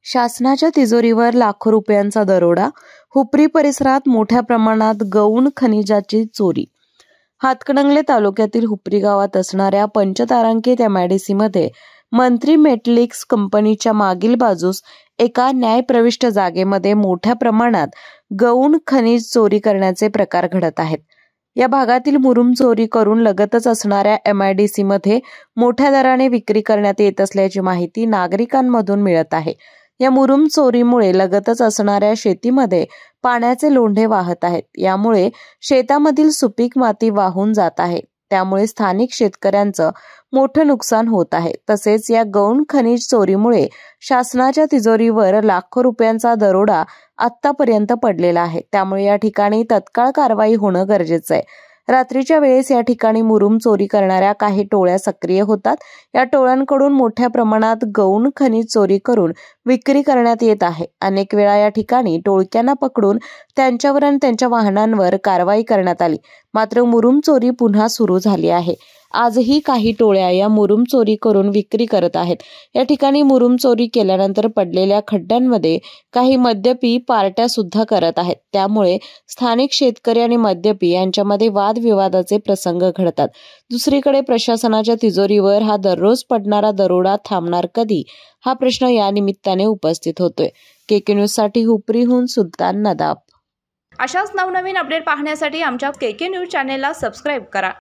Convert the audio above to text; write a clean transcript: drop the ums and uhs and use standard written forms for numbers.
शासनाच्या तिजोरीवर लाखो रुपयांचा दरोडा, हुपरी परिसरात मोठ्या प्रमाणात गौण खनिजाची चोरी। हातकणंगले तालुक्यातील हुपरी गावात असणाऱ्या पंचतारांकित MIDCमध्ये मंत्री मेटलिक्स कंपनीच्या मागील बाजूस एका न्यायप्रविष्ट जागेमध्ये मोठ्या प्रमाणात गौण खनिज चोरी करण्याचे प्रकार घडत आहेत। या भागातील मुरुम चोरी करून लगतच असणाऱ्या MIDCमध्ये मोठ्या दराने विक्री करण्यात येत असल्याची माहिती नागरिकांमधून मिळत आहे। या मुरुम चोरीमुळे लगतच असणाऱ्या शेतीमध्ये पाण्याचे लोंढे वाहत आहेत। यामुळे शेतामधील सुपीक माती वाहून जात आहे। त्यामुळे स्थानिक शेतकऱ्यांचं मोठं नुकसान होत आहे। तसेच या गौण खनिज चोरीमुळे शासनाच्या तिजोरीवर लाखो रुपयांचा दरोडा आतापर्यंत पडलेला आहे। त्यामुळे या ठिकाणी तत्काळ कारवाई होणं गरजेचं आहे। रात्रीच्या वेळेस या ठिकाणी मुरुम चोरी करणाऱ्या काही टोळ्या सक्रिय होतात। या टोळ्यांकडून मोठ्या प्रमाणात गौण खनिज चोरी करून विक्री करण्यात येत आहे। अनेक वेळा या ठिकाणी टोळक्यांना पकडून त्यांच्यावर आणि त्यांच्या वाहनांवर कारवाई करण्यात आली। मात्र मुरुम चोरी पुन्हा सुरू झाली आहे। आजही काही टोळ्या या मुरुम चोरी करून विक्री करत आहेत। या ठिकाणी मुरुम चोरी केल्यानंतर पडलेल्या खड्ड्यांमध्ये काही मद्यपी पार्ट्या सुद्धा करत आहेत। त्यामुळे स्थानिक शेतकरी आणि मद्यपी यांच्यामध्ये वादविवादाचे प्रसंग घडतात। दुसरीकडे प्रशासनाच्या तिजोरीवर हा दररोज पडणारा दरोडा थांबणार कधी, हा प्रश्न या निमित्ताने उपस्थित होतोय। KK न्यूज साठी हुपरीहून सुलतान नदाब। अशाच नवनवीन अपडेट पाहण्यासाठी आमच्या KK न्यूज चॅनेलला सबस्क्राइब करा।